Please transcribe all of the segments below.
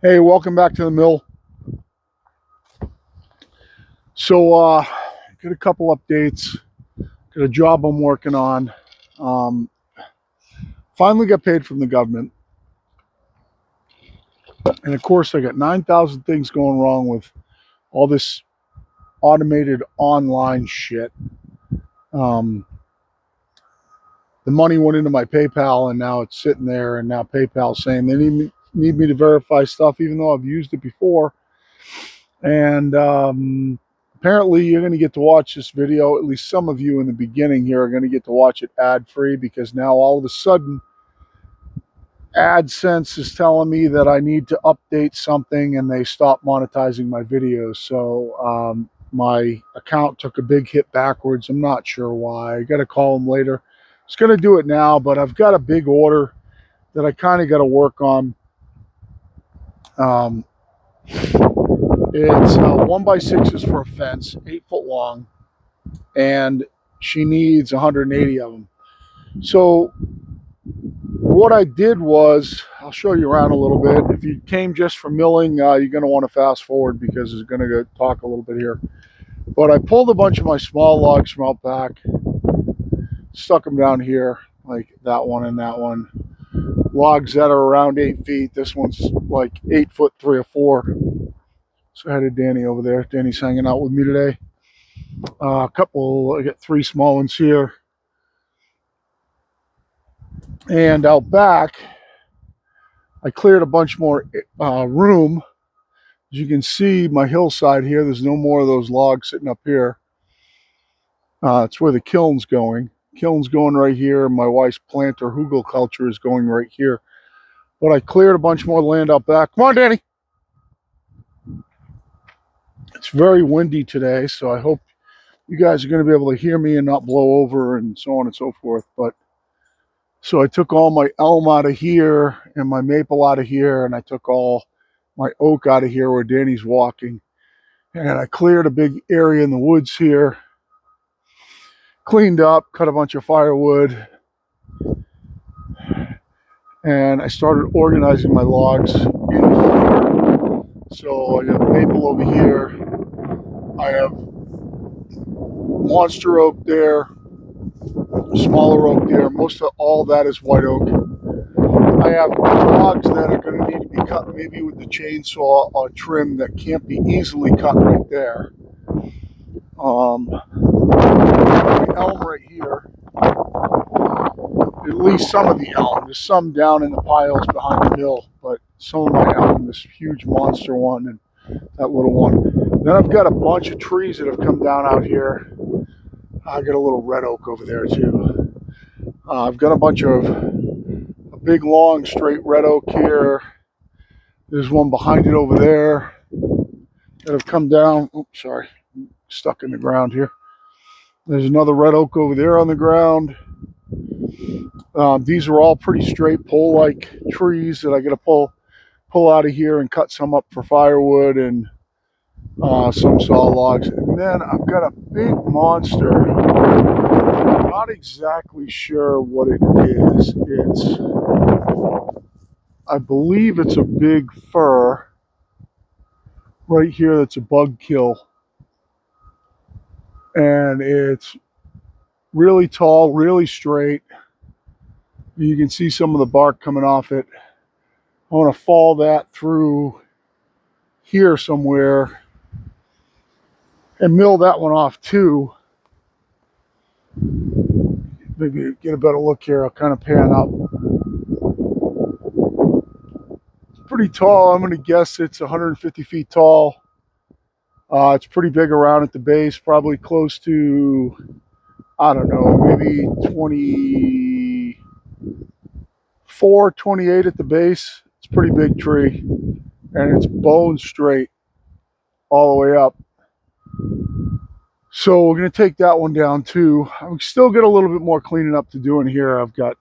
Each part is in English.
Hey, welcome back to the mill. So, got a couple updates. Got a job I'm working on. Um, Finally got paid from the government. And of course, I got 9,000 things going wrong with all this automated online shit. Um, the money went into my PayPal and now it's sitting there, and now PayPal's saying they need me to verify stuff even though I've used it before. And apparently you're going to get to watch this video, at least some of you in the beginning here are going to get to watch it ad-free, because now all of a sudden AdSense is telling me that I need to update something and they stopped monetizing my videos. So my account took a big hit backwards. I'm not sure why. I got to call them later. I was going to do it now, but I've got a big order that I kind of got to work on. Um, It's 1x6s for a fence, 8 foot long, and she needs 180 of them. So what I did was, I'll show you around a little bit. If you came just for milling, you're going to want to fast forward because it's going to talk a little bit here. But I pulled a bunch of my small logs from out back, stuck them down here, like that one and that one. Logs that are around 8 feet. This one's like 8 foot 3 or 4. So I had Danny over there. Danny's hanging out with me today. I got 3 small ones here. And out back, I cleared a bunch more room. As you can see, my hillside here, there's no more of those logs sitting up here. It's where the kiln's going. Kiln's going right here. My wife's planter hugel culture is going right here. But I cleared a bunch more land out back. Come on, Danny. It's very windy today, so I hope you guys are going to be able to hear me and not blow over and so on and so forth. But so I took all my elm out of here and my maple out of here, and I took all my oak out of here where Danny's walking. And I cleared a big area in the woods here, cleaned up, cut a bunch of firewood, and I started organizing my logs in here. So I have maple over here, I have monster oak there, smaller oak there. Most of all that is white oak. I have logs that are going to need to be cut maybe with the chainsaw or trim that can't be easily cut right there. My elm right here, at least some of the elm. There's some down in the piles behind the mill, but some of my elm, this huge monster one and that little one. Then I've got a bunch of trees that have come down out here. I got a little red oak over there too. I've got a bunch of a big long straight red oak here. There's one behind it over there that have come down. Oops, sorry, stuck in the ground here. There's another red oak over there on the ground. These are all pretty straight pole-like trees that I got to pull out of here and cut some up for firewood and some saw logs. And then I've got a big monster. I'm not exactly sure what it is. I believe it's a big fir right here that's a bug kill. And it's really tall, really straight. You can see some of the bark coming off it. I want to fall that through here somewhere and mill that one off too. Maybe get a better look here. I'll kind of pan up. It's pretty tall. I'm going to guess it's 150 feet tall. It's pretty big around at the base, probably close to, I don't know, maybe 24, 28 at the base. It's a pretty big tree, and it's bone straight all the way up. So we're going to take that one down too. I'm still got a little bit more cleaning up to do in here. I've got,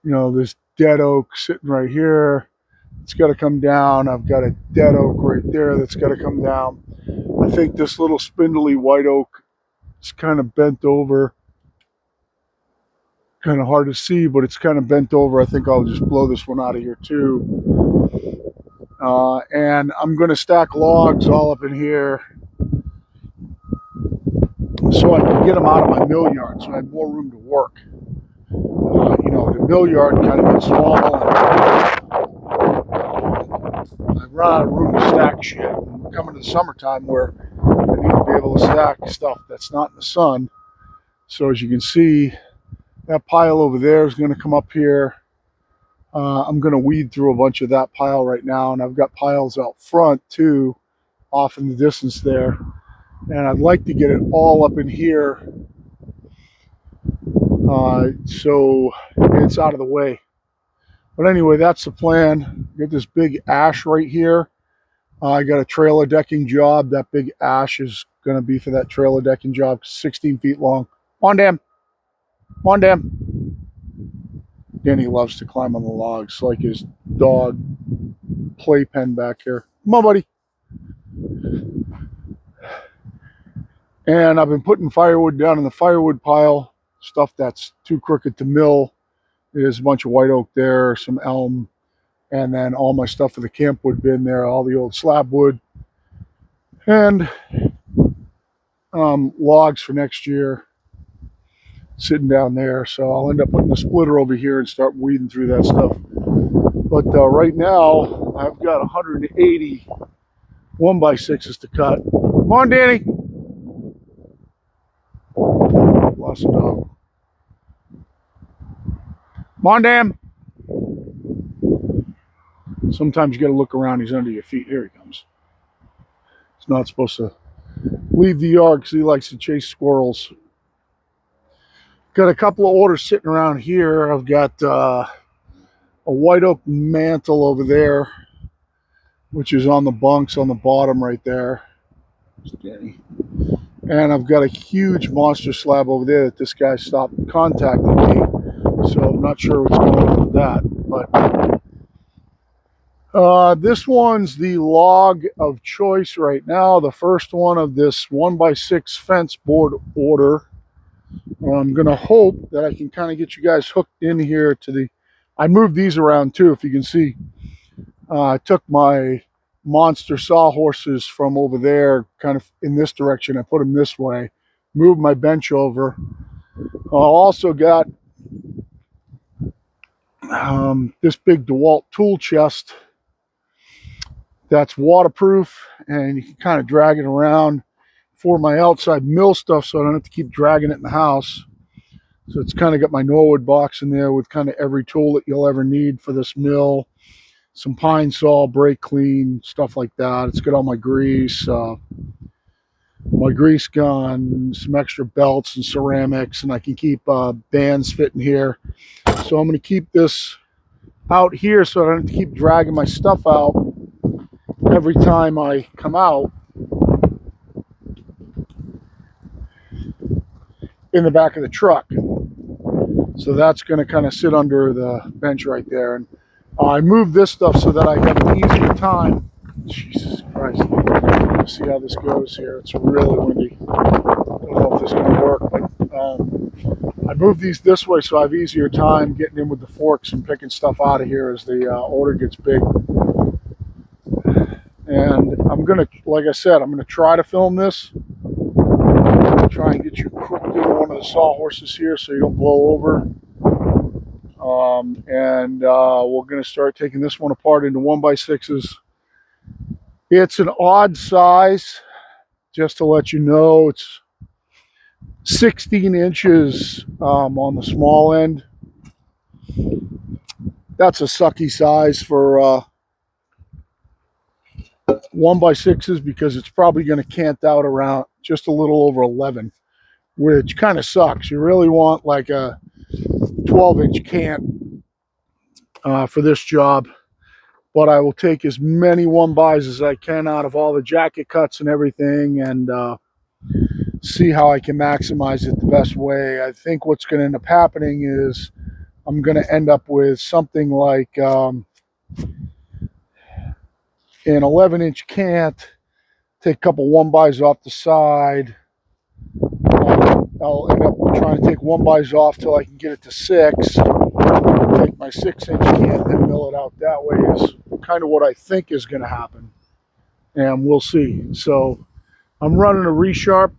this dead oak sitting right here. It's got to come down. I've got a dead oak right there that's got to come down. I think this little spindly white oak is kind of bent over. Kind of hard to see, but it's kind of bent over. I think I'll just blow this one out of here too. And I'm going to stack logs all up in here so I can get them out of my mill yard so I have more room to work. You know, the mill yard kind of gets small, and I run out of room to stack shit. And we're coming to the summertime where I need to be able to stack stuff that's not in the sun. So as you can see, that pile over there is going to come up here. I'm going to weed through a bunch of that pile right now, and I've got piles out front too, off in the distance there. And I'd like to get it all up in here so it's out of the way. But anyway, that's the plan. Get this big ash right here. I got a trailer decking job. That big ash is going to be for that trailer decking job, 16 feet long. Come on, Dan. Come on, Dan. Danny loves to climb on the logs like his dog playpen back here. Come on, buddy. And I've been putting firewood down in the firewood pile. Stuff that's too crooked to mill. There's a bunch of white oak there, some elm, and then all my stuff for the camp wood bin there, all the old slab wood, and logs for next year sitting down there. So I'll end up putting a splitter over here and start weeding through that stuff. But right now, I've got 180 1x6s to cut. Come on, Danny. Lost a dog. Come on, Dan. Sometimes you got to look around. He's under your feet. Here he comes. He's not supposed to leave the yard because he likes to chase squirrels. Got a couple of orders sitting around here. I've got a white oak mantle over there, which is on the bunks on the bottom right there. Danny. And I've got a huge monster slab over there that this guy stopped contacting me. So I'm not sure what's going on with that. But this one's the log of choice right now. The first one of this 1x6 fence board order. I'm going to hope that I can kind of get you guys hooked in here to the... I moved these around too, if you can see. I took my monster sawhorses from over there kind of in this direction. I put them this way, moved my bench over. I also got this big DeWalt tool chest that's waterproof, and you can kind of drag it around for my outside mill stuff so I don't have to keep dragging it in the house. So it's kind of got my Norwood box in there with kind of every tool that you'll ever need for this mill. Some pine saw, brake clean, stuff like that. It's got all my grease gun, some extra belts and ceramics, and I can keep bands fitting here. So I'm going to keep this out here so I don't have to keep dragging my stuff out every time I come out in the back of the truck. So that's going to kind of sit under the bench right there. And I moved this stuff so that I have an easier time. Jesus Christ. Let's see how this goes here. It's really windy. I don't know if this is going to work, but I moved these this way so I have easier time getting in with the forks and picking stuff out of here as the order gets big. And I'm going to, like I said, I'm going to try to film this. I'm going to try and get you crooked into one of the sawhorses here so you don't blow over. We're going to start taking this one apart into 1x6s. It's an odd size, just to let you know. It's 16 inches on the small end. That's a sucky size for 1x6s because it's probably going to cant out around just a little over 11, which kind of sucks. You really want like a 12-inch cant for this job. But I will take as many 1xs as I can out of all the jacket cuts and everything, and see how I can maximize it the best way. I think what's going to end up happening is I'm going to end up with something like an 11-inch cant, take a couple 1xs off the side. I'll end up trying to take 1xs off till I can get it to 6. take my 6-inch can and mill it out that way is kind of what I think is going to happen. And we'll see. So I'm running a resharp.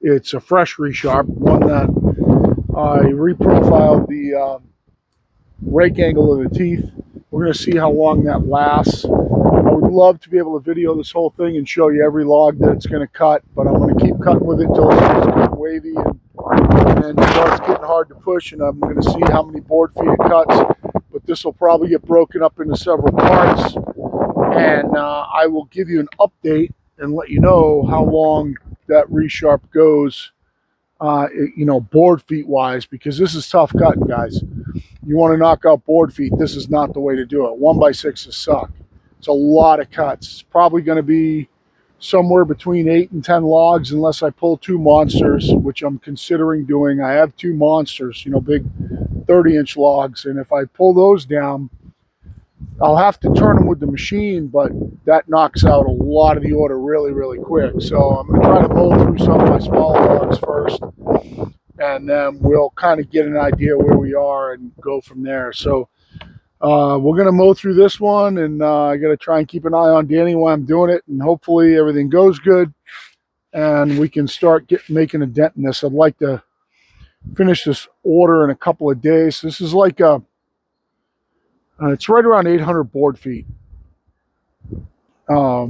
It's a fresh resharp, one that I reprofiled the rake angle of the teeth. We're going to see how long that lasts. I would love to be able to video this whole thing and show you every log that it's going to cut, but I'm going to keep cutting with it until it starts getting wavy and starts getting hard to push, and I'm going to see how many board feet it cuts. But this will probably get broken up into several parts, and I will give you an update and let you know how long that resharp goes, you know, board feet wise, because this is tough cutting, guys. You want to knock out board feet, this is not the way to do it. 1x6s suck. It's a lot of cuts. It's probably going to be somewhere between 8 and 10 logs unless I pull 2 monsters, which I'm considering doing. I have 2 monsters, you know, big 30-inch logs, and if I pull those down, I'll have to turn them with the machine, but that knocks out a lot of the order really, really quick. So I'm going to try to mow through some of my small logs first, and then we'll kind of get an idea where we are and go from there. So we're going to mow through this one, and I got to try and keep an eye on Danny while I'm doing it, and hopefully everything goes good and we can start making a dent in this. I'd like to finish this order in a couple of days. This is like it's right around 800 board feet. I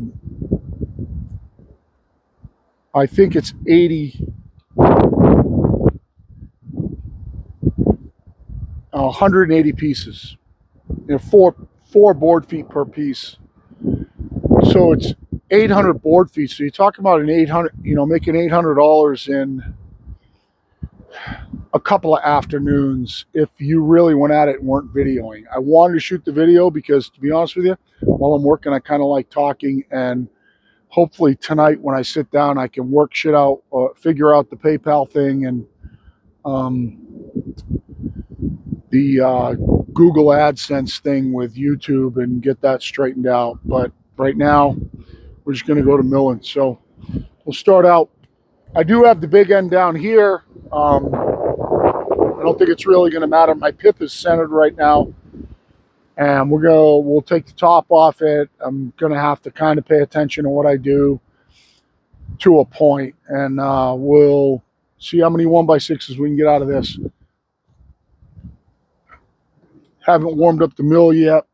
think it's 180 pieces. You know, four board feet per piece. So it's 800 board feet. So you talk about an 800, you know, making $800 in a couple of afternoons if you really went at it and weren't videoing. I wanted to shoot the video because, to be honest with you, while I'm working, I kind of like talking, and hopefully tonight when I sit down, I can work shit out, figure out the PayPal thing and the Google AdSense thing with YouTube and get that straightened out. But right now, we're just going to go to milling. So we'll start out. I do have the big end down here. I don't think it's really going to matter. My pith is centered right now, and we'll take the top off it. I'm going to have to kind of pay attention to what I do to a point, and we'll see how many 1x6s we can get out of this. Haven't warmed up the mill yet.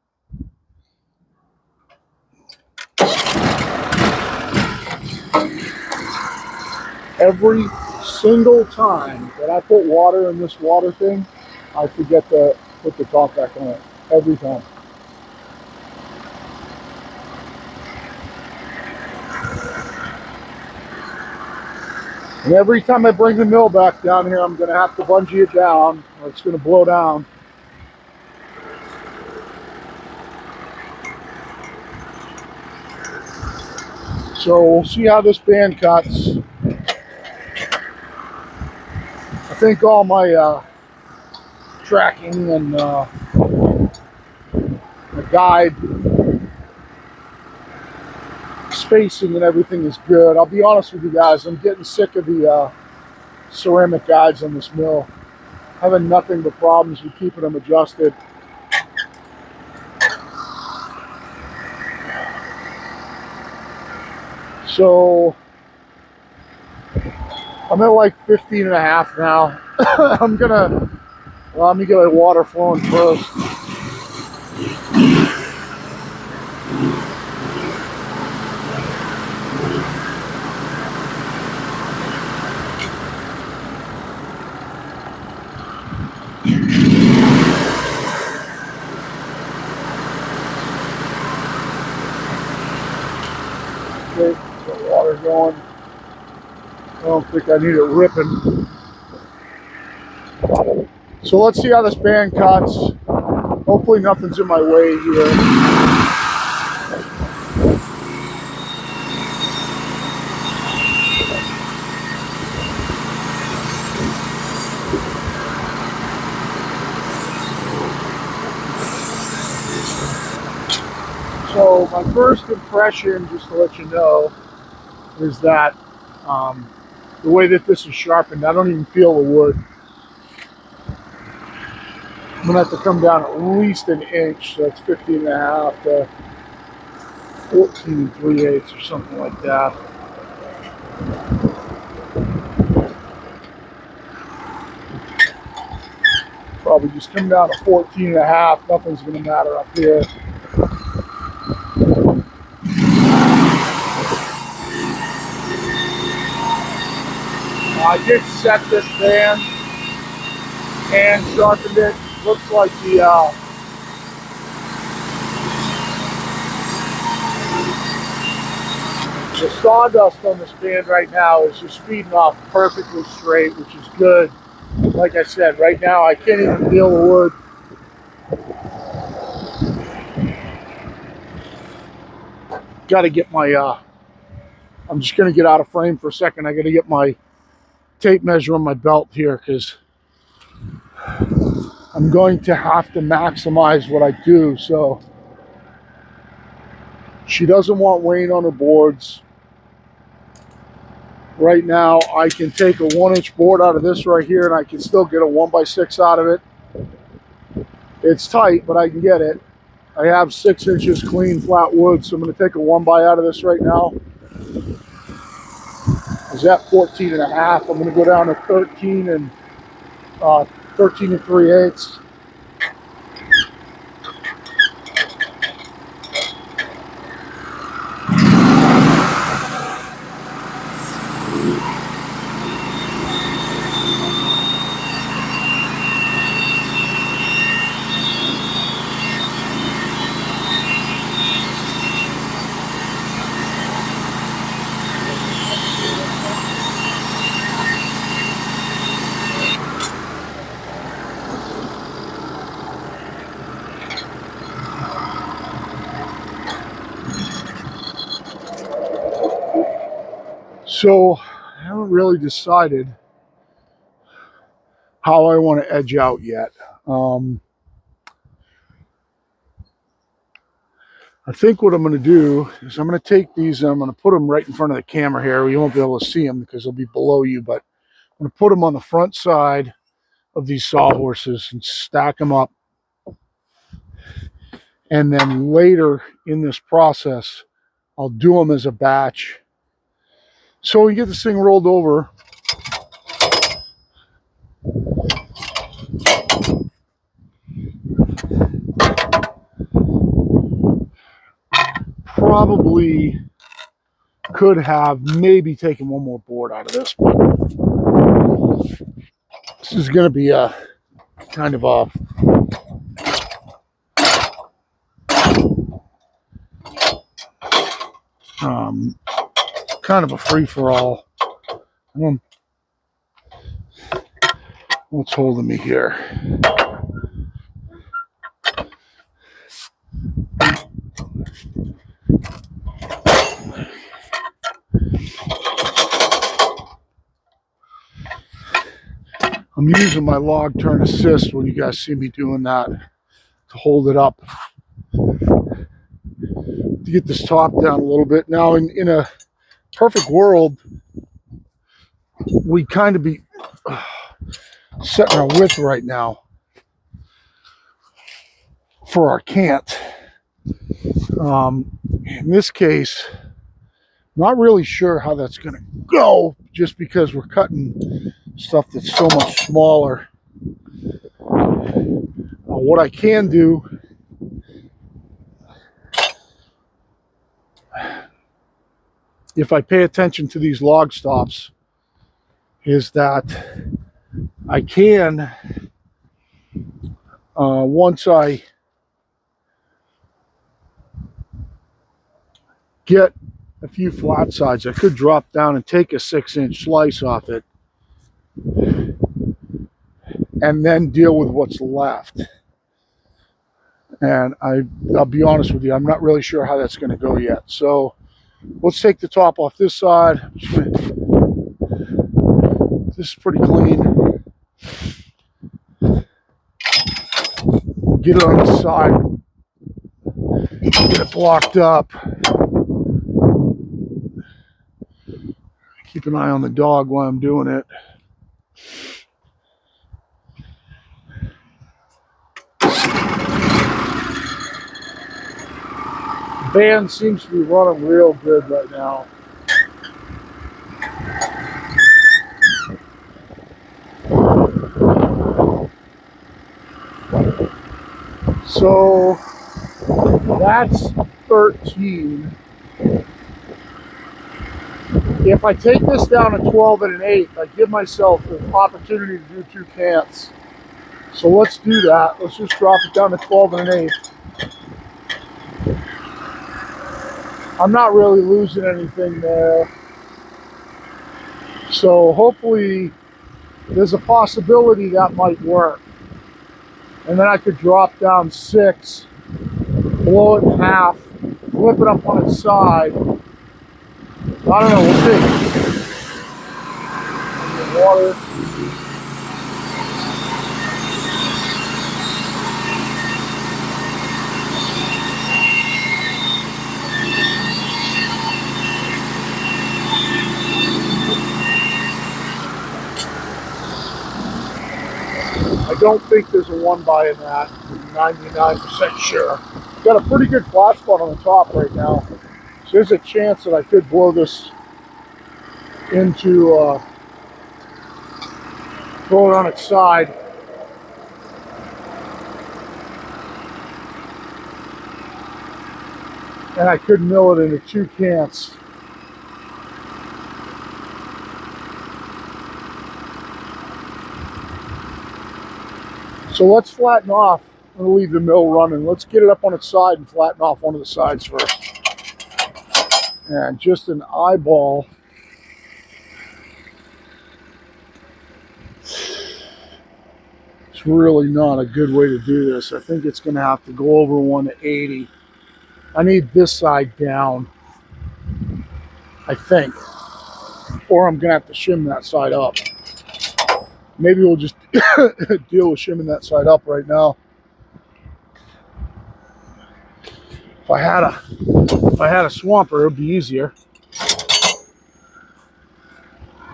Every single time that I put water in this water thing, I forget to put the top back on it. Every time. And every time I bring the mill back down here, I'm going to have to bungee it down, or it's going to blow down. So we'll see how this band cuts. I think all my tracking and the guide spacing and everything is good. I'll be honest with you guys, I'm getting sick of the ceramic guides on this mill. Having nothing but problems with keeping them adjusted. So I'm at like 15 and a half now. Let me get my water flowing first. Okay, got water going. I don't think I need it ripping. So let's see how this band cuts. Hopefully nothing's in my way here. So my first impression, just to let you know, is that the way that this is sharpened, I don't even feel the wood. I'm gonna have to come down at least an inch, so that's 15.5 to 14 3/8 or something like that. Probably just come down to 14.5. Nothing's gonna matter up here. I did set this band and sharpened it. Looks like the sawdust on this band right now is just feeding off perfectly straight, which is good. Like I said, right now I can't even feel the wood. Got to get my, I'm just going to get out of frame for a second. I got to get my tape measure on my belt here because I'm going to have to maximize what I do. So she doesn't want weighing on her boards. Right now I can take a 1-inch board out of this right here and I can still get a 1x6 out of it. It's tight, but I can get it. I have 6 inches clean flat wood, so I'm going to take a 1x out of this right now. Is that 14.5? I'm going to go down to 13 and 3/8. So I haven't really decided how I want to edge out yet. I think what I'm going to do is I'm going to take these and I'm going to put them right in front of the camera here. You won't be able to see them because they'll be below you, but I'm going to put them on the front side of these sawhorses and stack them up. And then later in this process, I'll do them as a batch. So we get this thing rolled over. Probably could have maybe taken one more board out of this, but this is going to be a kind of a kind of a free-for-all. What's holding me here? I'm using my log turn assist when you guys see me doing that to hold it up, to get this top down a little bit. Now in a perfect world, we kind of be setting our width right now for our cant. In this case, not really sure how that's going to go, just because we're cutting stuff that's so much smaller. What I can do, if I pay attention to these log stops, is that I can, once I get a few flat sides, I could drop down and take a 6-inch slice off it and then deal with what's left. And I'll be honest with you, I'm not really sure how that's going to go yet. So let's take the top off this side. This is pretty clean. Get it on the side, get it blocked up. Keep an eye on the dog while I'm doing it. Band seems to be running real good right now. So that's 13. If I take this down to 12 and an eighth, I give myself the opportunity to do 2 cants. So let's do that. Let's just drop it down to 12 and an eighth. I'm not really losing anything there. So hopefully there's a possibility that might work. And then I could drop down 6, blow it in half, flip it up on its side. I don't know, we'll see. Water. I don't think there's a 1x in that. I'm 99% sure. Got a pretty good flat spot on the top right now. So there's a chance that I could blow this into, throw it on its side. And I could mill it into 2 cants. So let's flatten off. I'm going to leave the mill running. Let's get it up on its side and flatten off one of the sides first. And just an eyeball. It's really not a good way to do this. I think it's going to have to go over 180. I need this side down, I think. Or I'm going to have to shim that side up. Maybe we'll just deal with shimming that side up right now. If I had a swamper, it would be easier.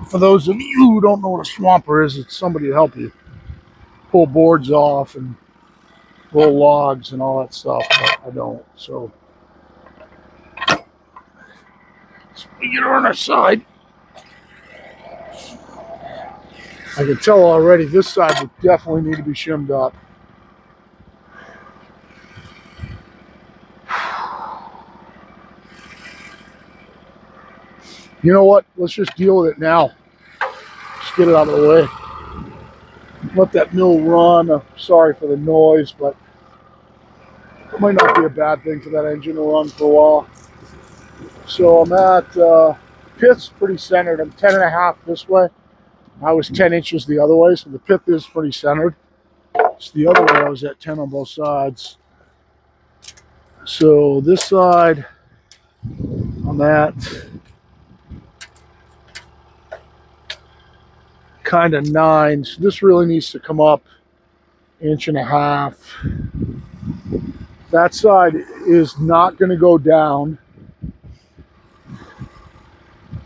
For those of you who don't know what a swamper is, it's somebody to help you pull boards off and roll logs and all that stuff. But I don't. So we get her on our side. I can tell already this side would definitely need to be shimmed up. You know what? Let's just deal with it now. Just get it out of the way. Let that mill run. I'm sorry for the noise, but it might not be a bad thing for that engine to run for a while. So I'm at pit's pretty centered. I'm 10 and a half this way. I was 10 inches the other way, so the pith is pretty centered. It's the other way I was at 10 on both sides. So this side, I'm at kind of 9. So this really needs to come up 1.5 inches. That side is not going to go down.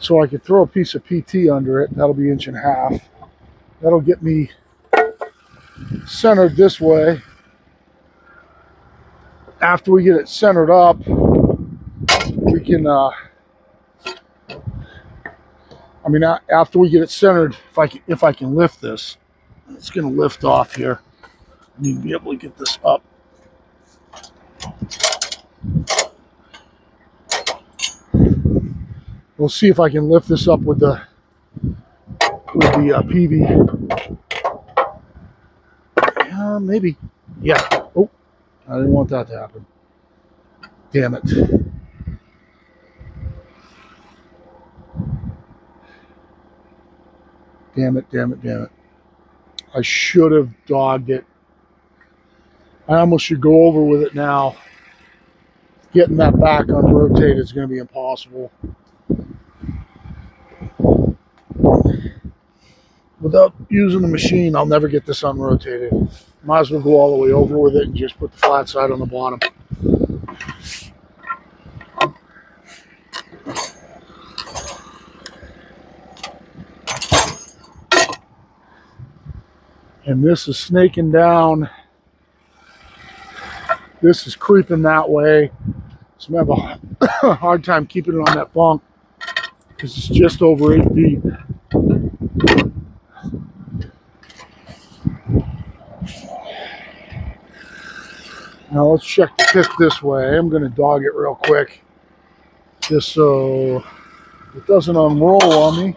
So I could throw a piece of PT under it. That'll be 1.5 inches. That'll get me centered this way. After we get it centered up, we can, after we get it centered, if I can lift this, it's going to lift off here. I need to be able to get this up. We'll see if I can lift this up with the PV. Maybe. Yeah. Oh, I didn't want that to happen. Damn it. Damn it, damn it, damn it. I should have dogged it. I almost should go over with it now. Getting that back unrotated is going to be impossible. Without using the machine, I'll never get this unrotated. Might as well go all the way over with it and just put the flat side on the bottom. And this is snaking down. This is creeping that way. So I'm gonna have a hard time keeping it on that bunk because it's just over 8 feet. Now let's check the pit this way. I'm going to dog it real quick just so it doesn't unroll on me.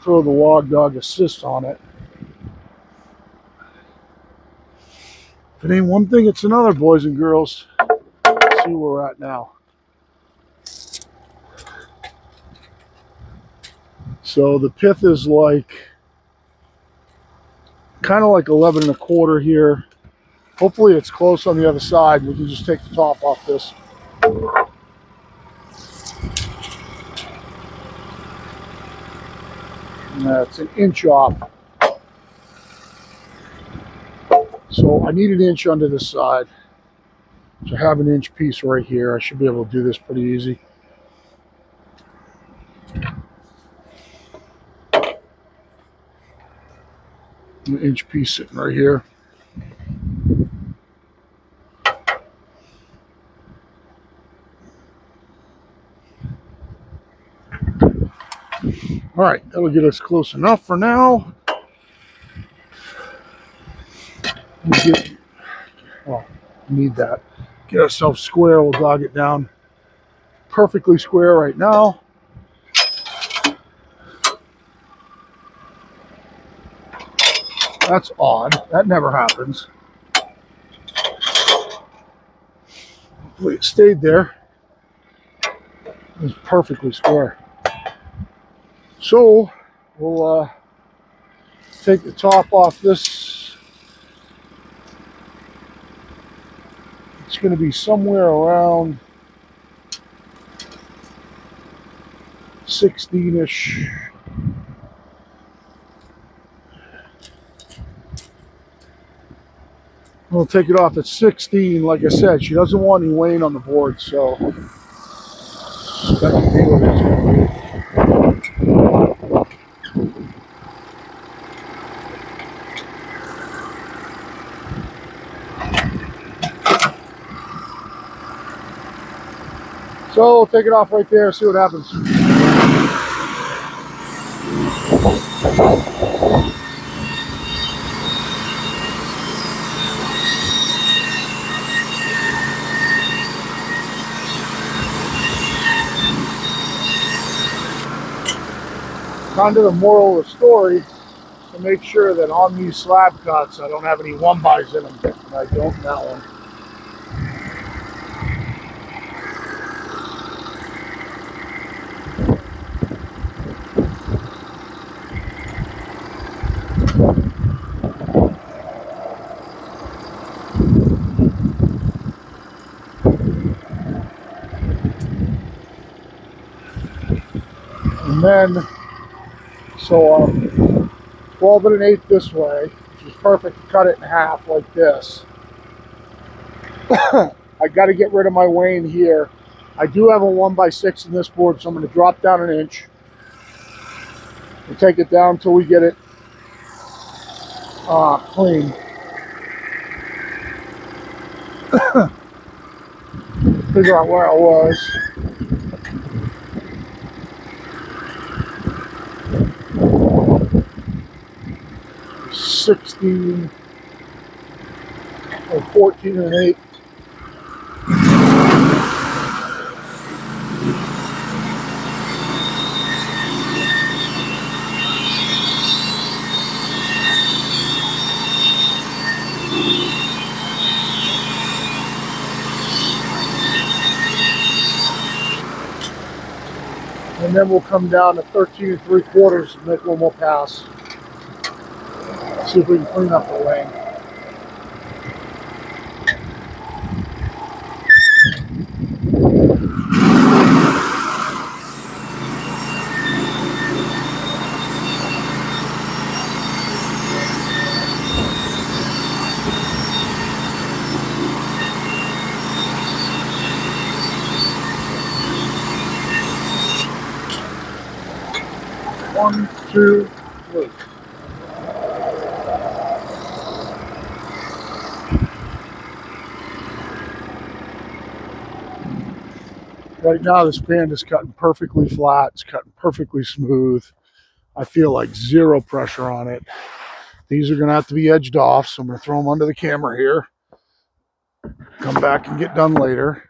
Throw the log dog assist on it. If it ain't one thing, it's another, boys and girls. Let's see where we're at now. So the pith is like kind of like 11 and a quarter here. Hopefully it's close on the other side. We can just take the top off this. It's an inch off. So I need an inch under this side. So I have an inch piece right here. I should be able to do this pretty easy. An inch piece sitting right here. All right, that'll get us close enough for now. Need that. Get ourselves square. We'll dog it down perfectly square right now. That's odd. That never happens. Hopefully it stayed there. It's perfectly square. So we'll take the top off this. It's going to be somewhere around 16-ish. We'll take it off at 16. Like I said, she doesn't want any weighing on the board, so that'll be what it's going to be. So we'll take it off right there, see what happens. Kind of the moral of the story, to make sure that on these slab cuts I don't have any 1-bys in them. And I don't in that one. And then, so 12 1/8 this way, which is perfect to cut it in half like this. I got to get rid of my wane here. I do have a 1x6 in this board, so I'm going to drop down an inch and take it down until we get it clean. Figure out where I was. $16 or 14 1/8. And then we'll come down to 13 3/4 and make one more pass. See if we can clean up the wane. One, two, three. Right now, this band is cutting perfectly flat. It's cutting perfectly smooth. I feel like zero pressure on it. These are going to have to be edged off, so I'm going to throw them under the camera here. Come back and get done later.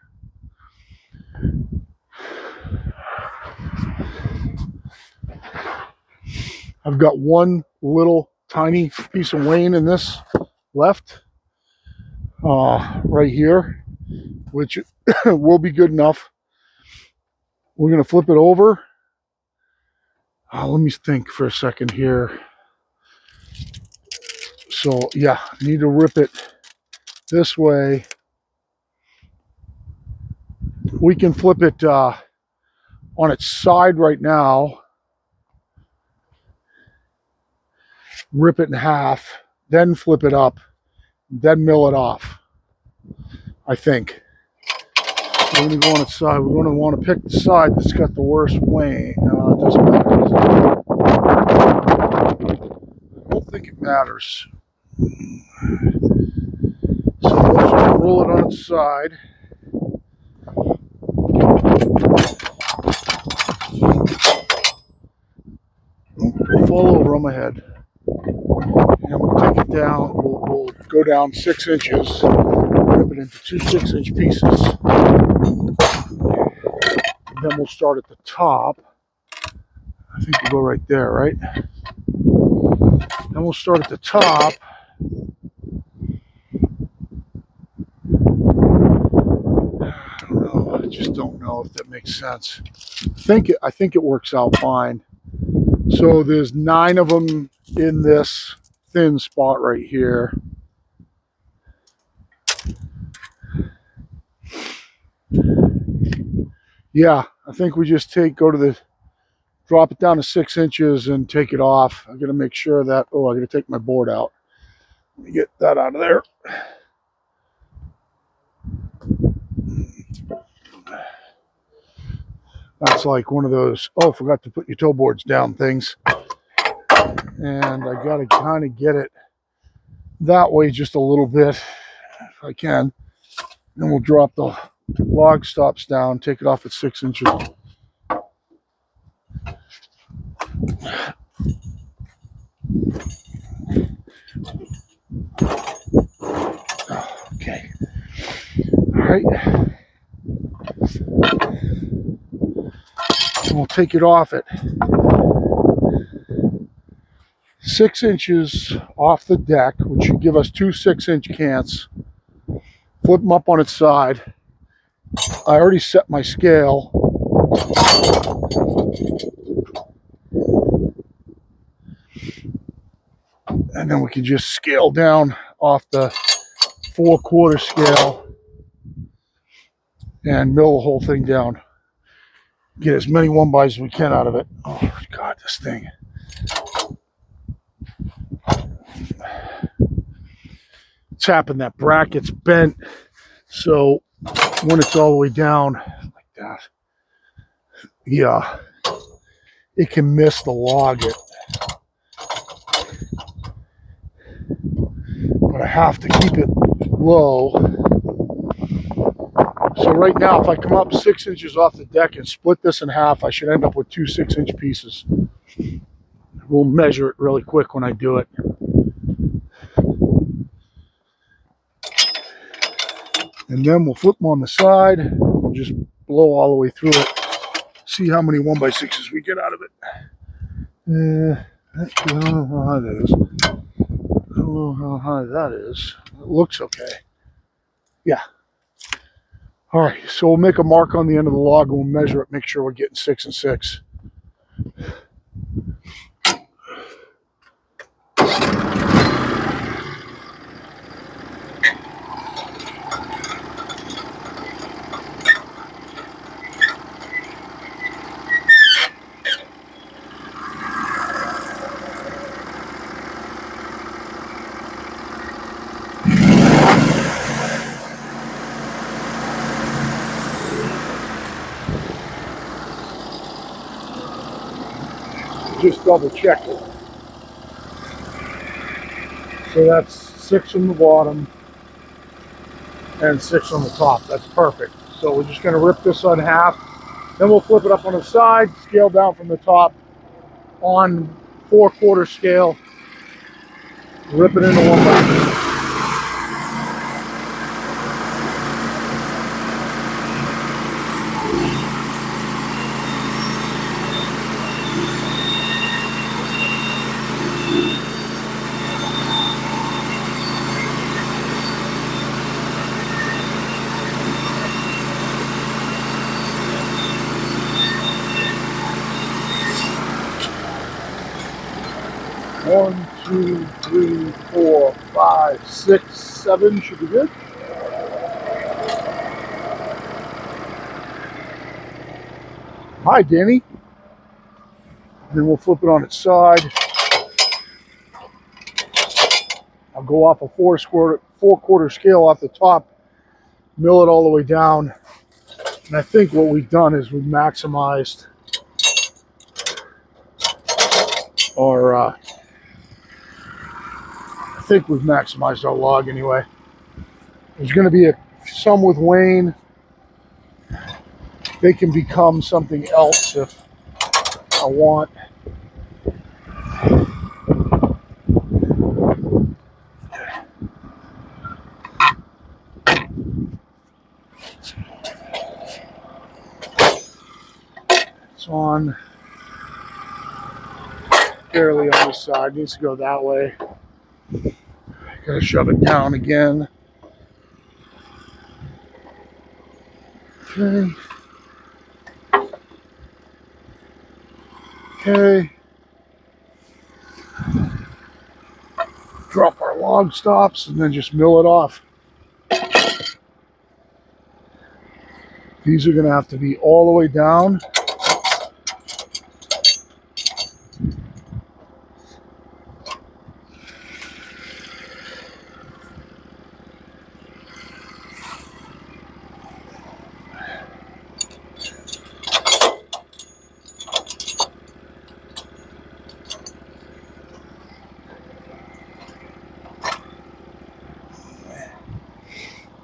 I've got one little tiny piece of wane in this left right here, which will be good enough. We're going to flip it over. Let me think for a second here. So yeah, I need to rip it this way. We can flip it on its side right now, rip it in half, then flip it up, then mill it off, I think. We're going to go on its side. We're going to want to pick the side that's got the worst wane. It doesn't matter. I don't think it matters. So we'll just roll it on its side. It'll fall over on my head. And we'll take it down. We'll go down 6 inches, rip it into 2 6-inch pieces. Then we'll start at the top. I think we'll go right there, right? Then we'll start at the top. I don't know. I just don't know if that makes sense. I think it works out fine. So there's 9 of them in this thin spot right here. Yeah, I think we just drop it down to 6 inches and take it off. I gotta make sure that, I gotta take my board out. Let me get that out of there. That's like one of those, forgot to put your toe boards down things. And I gotta kind of get it that way just a little bit, if I can. Then we'll drop the log stops down, take it off at 6 inches. Okay. All right. And we'll take it off at 6 inches off the deck, which should give us 2 6-inch cants. Flip them up on its side. I already set my scale. And then we can just scale down off the 4/4 scale and mill the whole thing down. Get as many 1/8 as we can out of it. Oh God, this thing. It's happened that bracket's bent, so when it's all the way down like that, yeah, it can miss the log it. But I have to keep it low. So right now, if I come up 6 inches off the deck and split this in half, I should end up with 2 6-inch pieces. We'll measure it really quick when I do it. And then we'll flip them on the side. We'll just blow all the way through it. See how many 1x6s we get out of it. I don't know how high that is. I don't know how high that is. It looks okay. Yeah. All right, so we'll make a mark on the end of the log and we'll measure it, make sure we're getting 6 and 6. Just double check it. So that's 6 on the bottom and 6 on the top. That's perfect. So we're just going to rip this on half. Then we'll flip it up on the side, scale down from the top on 4/4 scale, rip it into 1x6. 1, 2, 3, 4, 5, 6, 7 should be good. Hi, Danny. Then we'll flip it on its side. I'll go off a 4/4 scale off the top, mill it all the way down. And I think what we've done is we've maximized our, I think we've maximized our log anyway. There's going to be some with Wayne. They can become something else if I want. It's on barely on this side. It needs to go that way. Gotta shove it down again. Okay. Okay. Drop our log stops and then just mill it off. These are gonna have to be all the way down.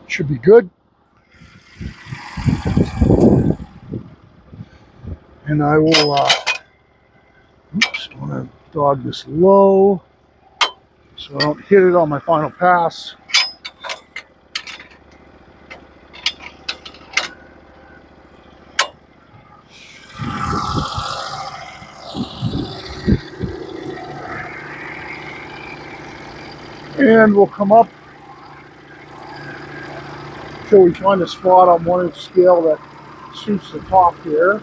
Should be good. And I will, oops, I want to dog this low so I don't hit it on my final pass. And we'll come up until we find a spot on 1-inch scale that suits the top here.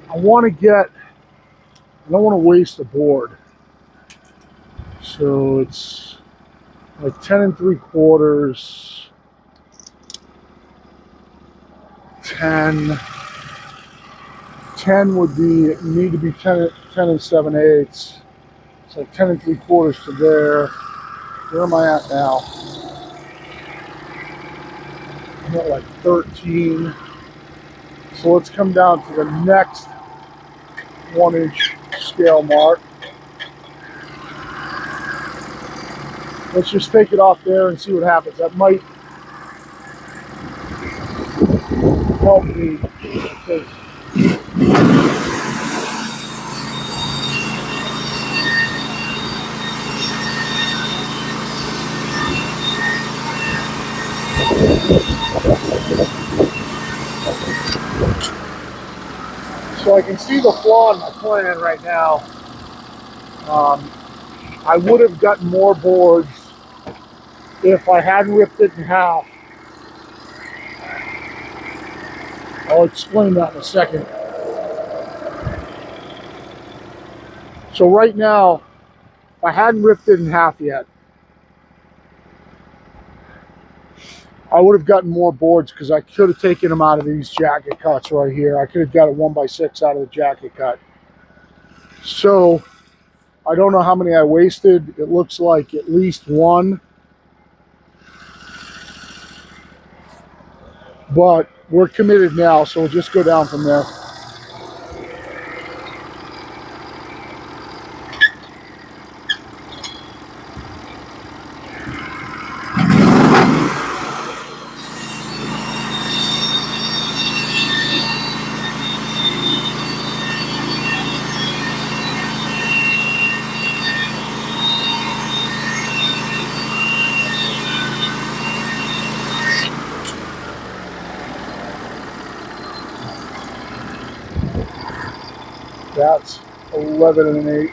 I want to get, I don't want to waste a board. So it's like 10 3/4, 10. 10 would be, need to be 10 7/8. It's like 10 3/4 to there. Where am I at now? I'm at like 13. So let's come down to the next 1-inch scale mark. Let's just take it off there and see what happens. That might help me. Because so I can see the flaw in my plan right now. I would have gotten more boards if I hadn't ripped it in half. I'll explain that in a second. So right now, if I hadn't ripped it in half yet, I would have gotten more boards because I could have taken them out of these jacket cuts right here. I could have got a 1x6 out of the jacket cut. So I don't know how many I wasted. It looks like at least one, but we're committed now, so we'll just go down from there. That's 11 and an 8.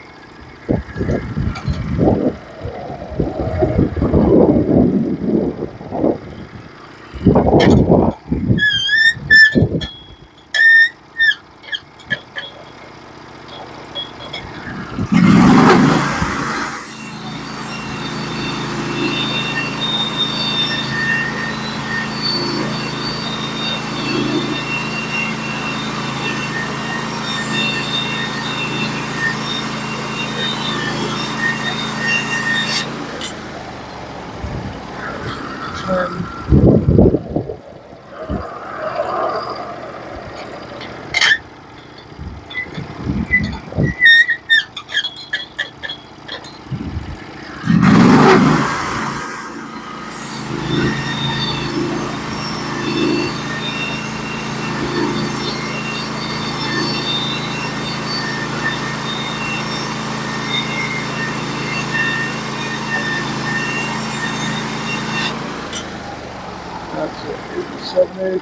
That's it. 7/8.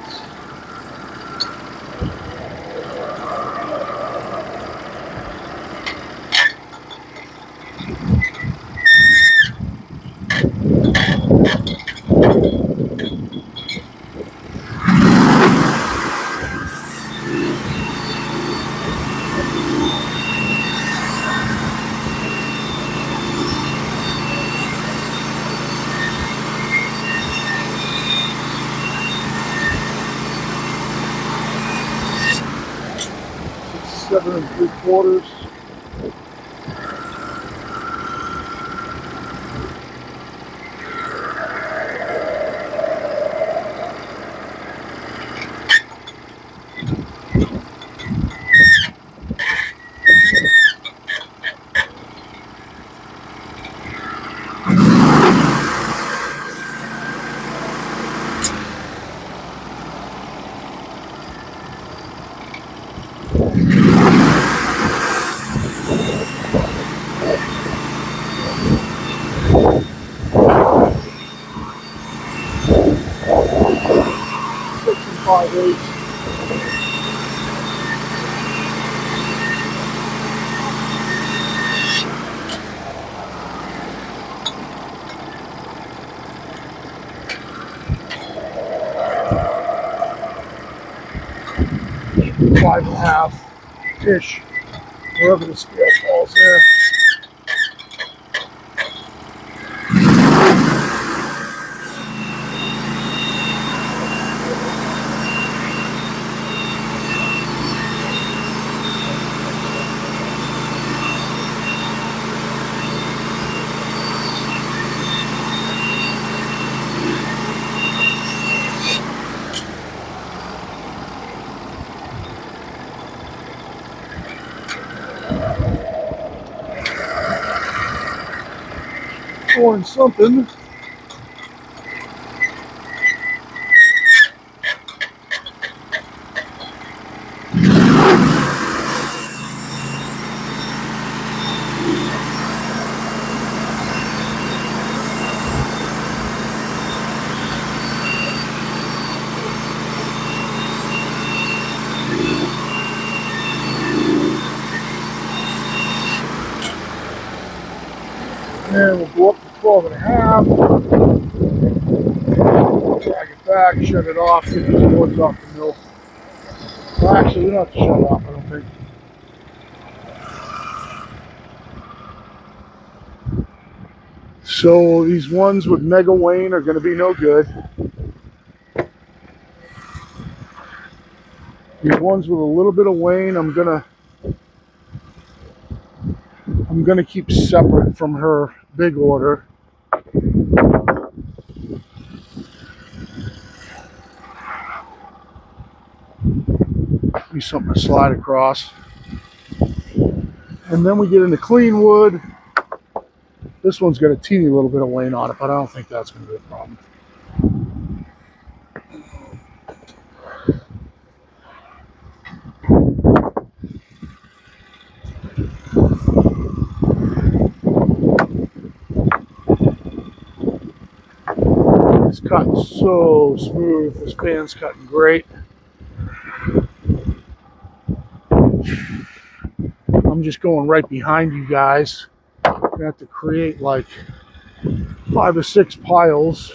It's 7 3/4. Six and 5/8. 5.5 ish, wherever the scale falls there. Pouring something. And we'll go up to 12.5. Drag it back, shut it off, get these boards off the mill. Well, actually, we don't have to shut it off, I don't think. So these ones with mega wane are going to be no good. These ones with a little bit of wane, I'm gonna I'm going to keep separate from her big order. Be something to slide across. And then we get into clean wood. This one's got a teeny little bit of wane on it, but I don't think that's going to be a problem. It's cutting so smooth. This band's cutting great. I'm just going right behind you guys. I'm going to have to create like 5 or 6 piles.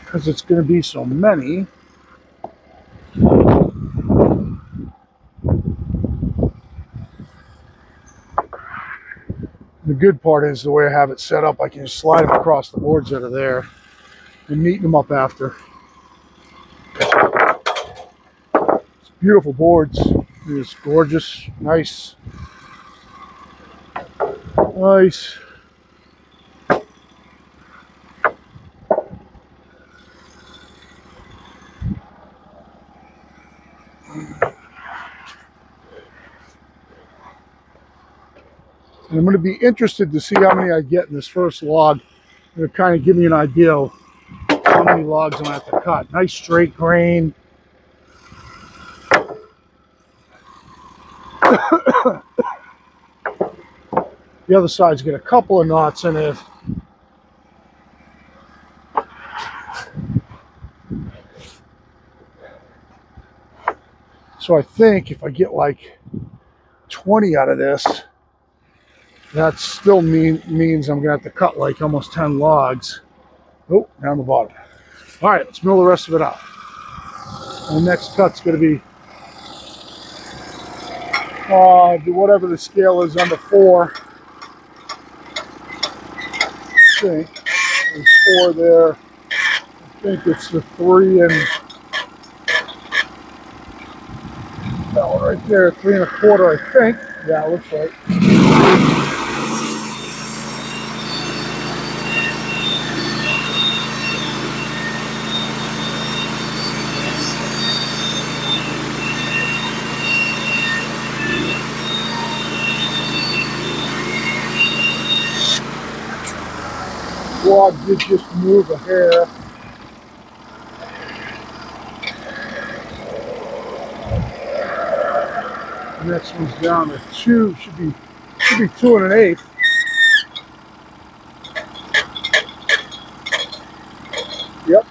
Because it's going to be so many. The good part is the way I have it set up, I can just slide them across the boards that are there and neaten them up after. It's beautiful boards. It's gorgeous, nice. Nice. And I'm going to be interested to see how many I get in this first log. It'll kind of give me an idea of how many logs I'm going to have to cut. Nice straight grain. The other side's got a couple of knots in it. So I think if I get like 20 out of this, that still means I'm going to have to cut like almost 10 logs. Oh, down the bottom. All right, let's mill the rest of it out. And the next cut's going to be do whatever the scale is under 4. I think there's 4 there. I think it's the 3 and that one right there, 3 1/4, I think. Yeah, it looks like. Log did just move a hair. The next one's down to 2. Should be 2 1/8. Yep,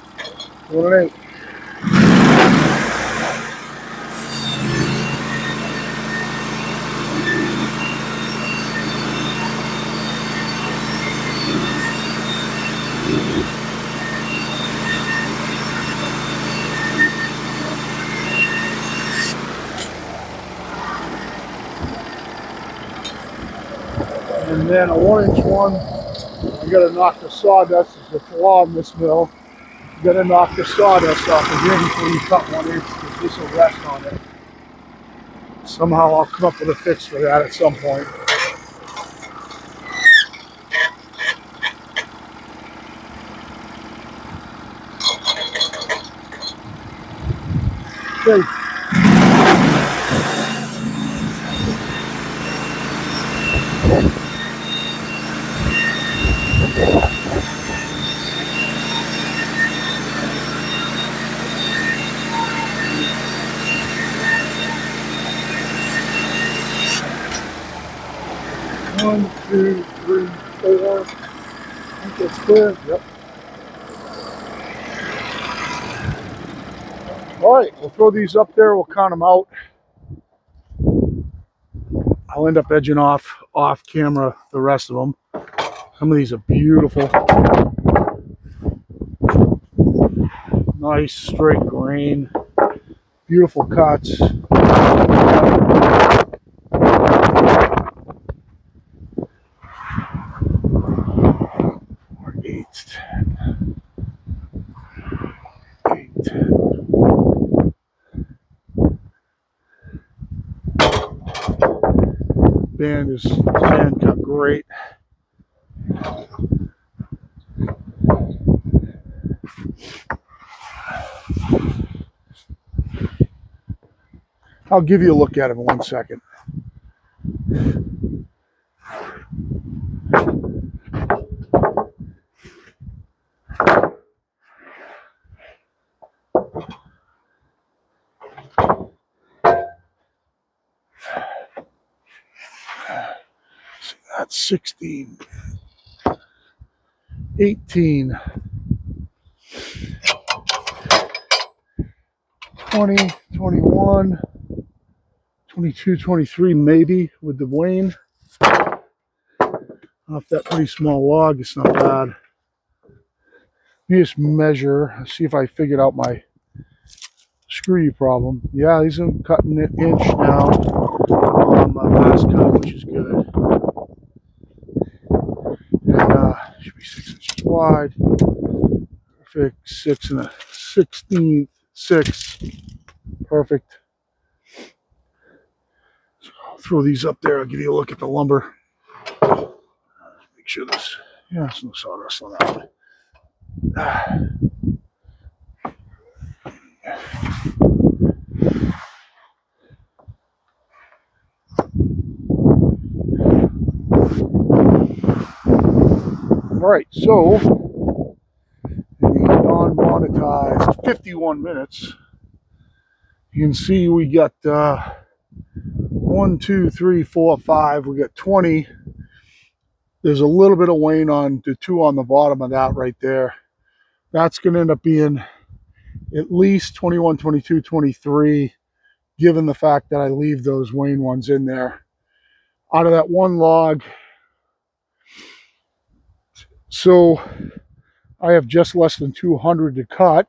2 1/8. And then a 1-inch one, I gotta knock the sawdust. There's a flaw in this mill. You gotta knock the sawdust off again before you cut 1 inch, because this will rest on it. Somehow I'll come up with a fix for that at some point. Okay. One, two, three, 4. I think that's clear. Yep. All right, we'll throw these up there. We'll count them out. I'll end up edging off camera the rest of them. Some of these are beautiful. Nice straight grain. Beautiful cuts. Or 8, 10. 8, 10. band is band cut great. I'll give you a look at him in 1 second. That's 16, 18, 20, 21, 22, 23 maybe with the wane. Off that pretty small log, it's not bad. Let me just measure, see if I figured out my screw problem. Yeah, he's cutting an inch now on my last cut, which is good. And should be 6 inches wide. Perfect. 6 1/16, 6. Perfect. So I'll throw these up there. I'll give you a look at the lumber. Make sure this, yeah, there's no sawdust on that one. All right, so in the non-monetized 51 minutes, you can see we got 1, 2, 3, 4, 5. We got 20. There's a little bit of wane on the 2 on the bottom of that right there. That's going to end up being at least 21, 22, 23, given the fact that I leave those wane ones in there. Out of that one log, so I have just less than 200 to cut.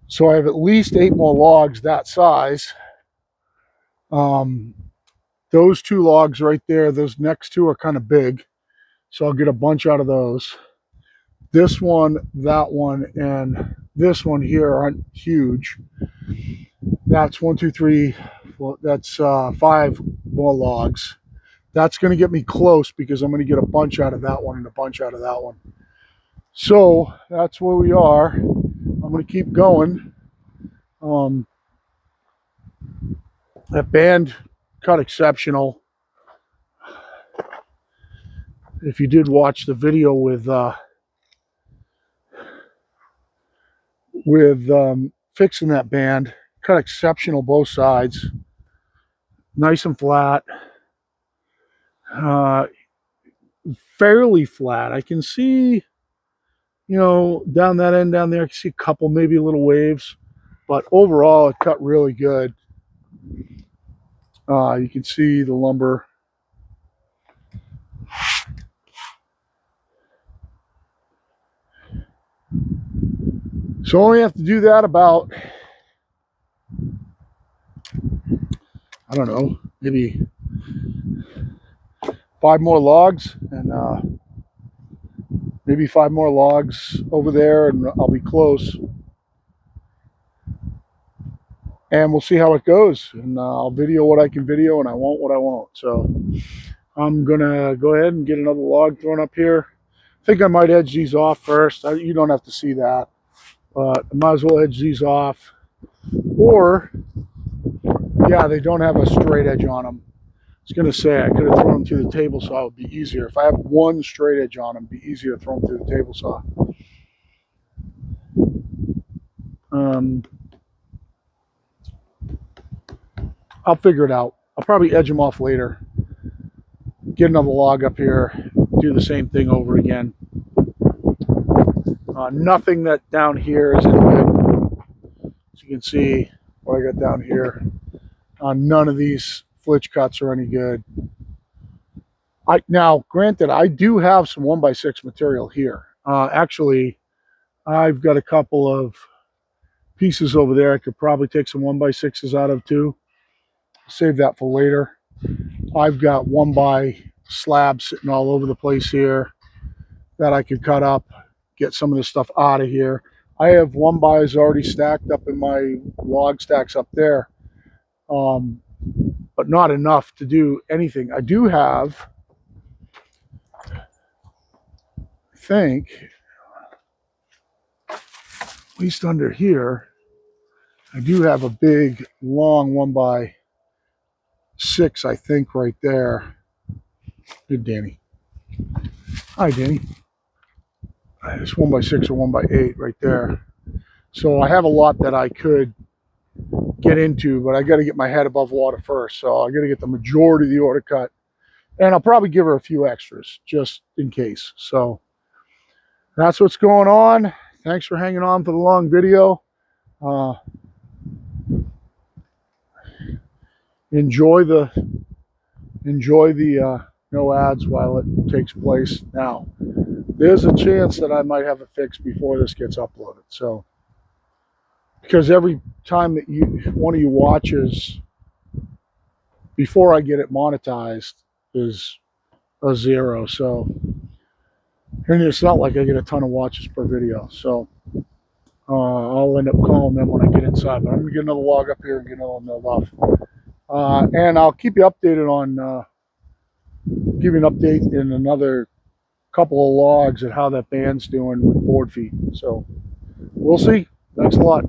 So I have at least 8 more logs that size. Those 2 logs right there, those next 2 are kind of big. So I'll get a bunch out of those. This one, that one, and this one here aren't huge. That's 1, 2, 3, well, that's 5 more logs. That's going to get me close because I'm going to get a bunch out of that one and a bunch out of that one. So that's where we are. I'm going to keep going. That band cut exceptional. If you did watch the video with fixing that band, cut exceptional both sides, nice and flat, fairly flat. I can see, you know, down that end down there, I can see a couple, maybe little waves, but overall it cut really good. You can see the lumber. So only have to do that about, I don't know, maybe 5 more logs, and maybe 5 more logs over there, and I'll be close. And we'll see how it goes. And I'll video what I can video, and I won't what I won't. So I'm gonna go ahead and get another log thrown up here. I think I might edge these off first. You don't have to see that, but I might as well edge these off. Or, yeah, they don't have a straight edge on them. I was gonna say I could have thrown them through the table saw. It would be easier. If I have one straight edge on them, it'd be easier to throw them through the table saw. I'll figure it out. I'll probably edge them off later. Get another log up here. Do the same thing over again. Nothing that down here is any good. As you can see what I got down here. None of these flitch cuts are any good. Now, granted, I do have some 1x6 material here. Actually, I've got a couple of pieces over there I could probably take some 1x6s out of too. Save that for later. I've got 1x slabs sitting all over the place here that I could cut up, get some of this stuff out of here. I have 1x's already stacked up in my log stacks up there. but not enough to do anything. I do have, I think, at least under here, I do have a big, long 1x6, I think, right there. Good, Danny. Hi, Danny. It's 1x6 or 1x8 right there. So I have a lot that I could get into, but I got to get my head above water first. So I got to get the majority of the order cut, and I'll probably give her a few extras just in case. So that's what's going on. Thanks for hanging on for the long video. Enjoy the no ads while it takes place. Now, there's a chance that I might have it fixed before this gets uploaded. So, because every time that one of you watches before I get it monetized is a 0. So, and it's not like I get a ton of watches per video. So, I'll end up calling them when I get inside. But I'm gonna get another log up here and get another milled off. And I'll keep you updated on, give you an update in another couple of logs at how that band's doing with board feet. So we'll see. Thanks a lot.